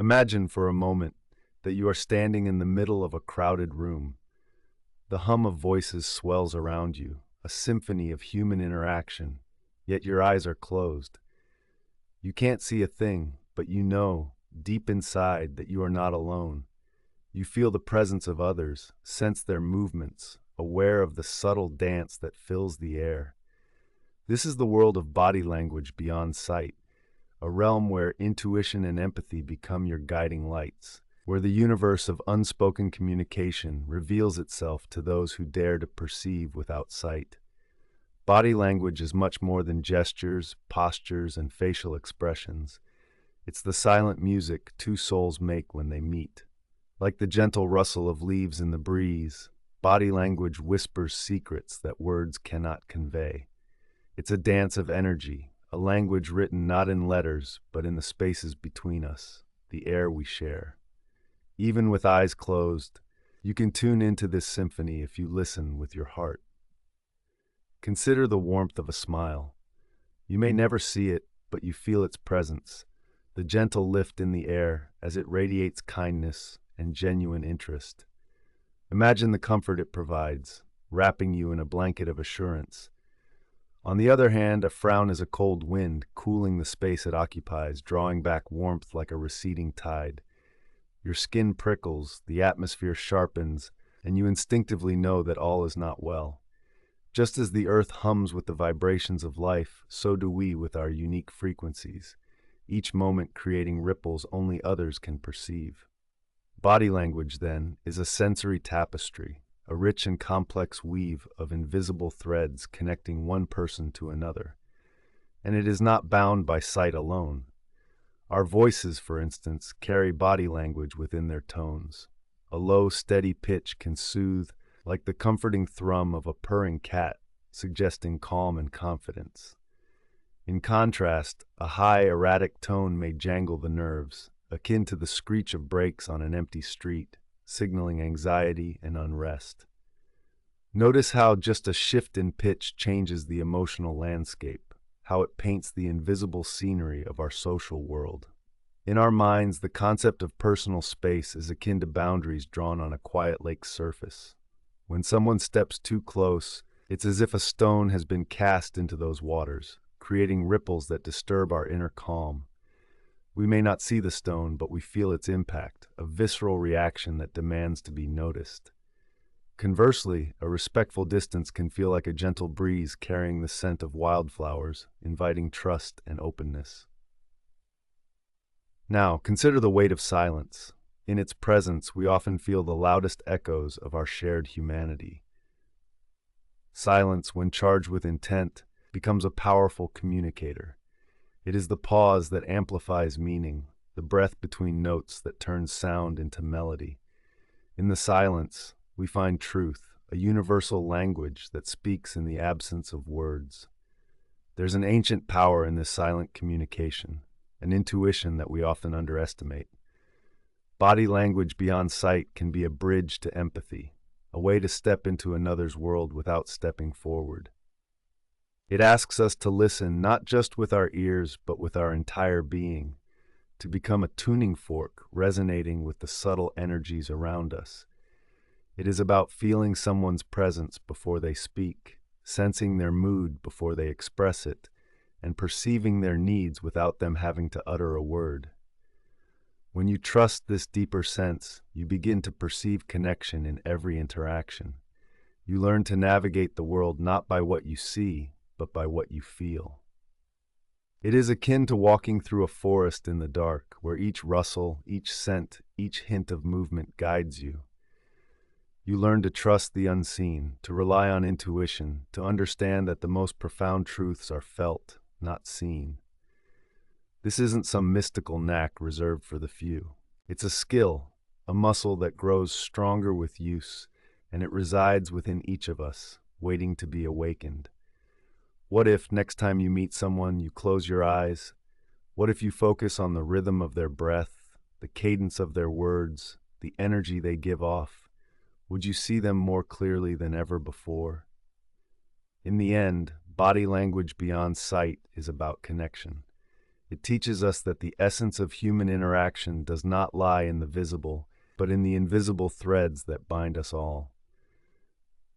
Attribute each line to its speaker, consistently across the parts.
Speaker 1: Imagine for a moment that you are standing in the middle of a crowded room. The hum of voices swells around you, a symphony of human interaction, yet your eyes are closed. You can't see a thing, but you know, deep inside, that you are not alone. You feel the presence of others, sense their movements, aware of the subtle dance that fills the air. This is the world of body language beyond sight, a realm where intuition and empathy become your guiding lights, where the universe of unspoken communication reveals itself to those who dare to perceive without sight. Body language is much more than gestures, postures, and facial expressions. It's the silent music two souls make when they meet. Like the gentle rustle of leaves in the breeze, body language whispers secrets that words cannot convey. It's a dance of energy, a language written not in letters, but in the spaces between us, the air we share. Even with eyes closed, you can tune into this symphony if you listen with your heart. Consider the warmth of a smile. You may never see it, but you feel its presence, the gentle lift in the air as it radiates kindness and genuine interest. Imagine the comfort it provides, wrapping you in a blanket of assurance. On the other hand, a frown is a cold wind, cooling the space it occupies, drawing back warmth like a receding tide. Your skin prickles, the atmosphere sharpens, and you instinctively know that all is not well. Just as the earth hums with the vibrations of life, so do we with our unique frequencies, each moment creating ripples only others can perceive. Body language, then, is a sensory tapestry, a rich and complex weave of invisible threads connecting one person to another. And it is not bound by sight alone. Our voices, for instance, carry body language within their tones. A low, steady pitch can soothe, like the comforting thrum of a purring cat, suggesting calm and confidence. In contrast, a high, erratic tone may jangle the nerves, akin to the screech of brakes on an empty street, signaling anxiety and unrest. Notice how just a shift in pitch changes the emotional landscape, how it paints the invisible scenery of our social world. In our minds, the concept of personal space is akin to boundaries drawn on a quiet lake's surface. When someone steps too close, it's as if a stone has been cast into those waters, creating ripples that disturb our inner calm. We may not see the stone, but we feel its impact, a visceral reaction that demands to be noticed. Conversely, a respectful distance can feel like a gentle breeze carrying the scent of wildflowers, inviting trust and openness. Now, consider the weight of silence. In its presence, we often feel the loudest echoes of our shared humanity. Silence, when charged with intent, becomes a powerful communicator. It is the pause that amplifies meaning, the breath between notes that turns sound into melody. In the silence, we find truth, a universal language that speaks in the absence of words. There's an ancient power in this silent communication, an intuition that we often underestimate. Body language beyond sight can be a bridge to empathy, a way to step into another's world without stepping forward. It asks us to listen not just with our ears, but with our entire being, to become a tuning fork resonating with the subtle energies around us. It is about feeling someone's presence before they speak, sensing their mood before they express it, and perceiving their needs without them having to utter a word. When you trust this deeper sense, you begin to perceive connection in every interaction. You learn to navigate the world not by what you see, but by what you feel. It is akin to walking through a forest in the dark, where each rustle, each scent, each hint of movement guides you. You learn to trust the unseen, to rely on intuition, to understand that the most profound truths are felt, not seen. This isn't some mystical knack reserved for the few. It's a skill, a muscle that grows stronger with use, and it resides within each of us, waiting to be awakened. What if, next time you meet someone, you close your eyes? What if you focus on the rhythm of their breath, the cadence of their words, the energy they give off? Would you see them more clearly than ever before? In the end, body language beyond sight is about connection. It teaches us that the essence of human interaction does not lie in the visible, but in the invisible threads that bind us all.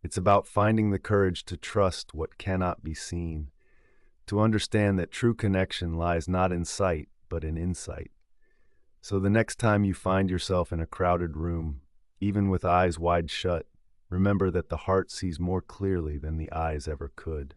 Speaker 1: It's about finding the courage to trust what cannot be seen, to understand that true connection lies not in sight, but in insight. So the next time you find yourself in a crowded room, even with eyes wide shut, remember that the heart sees more clearly than the eyes ever could.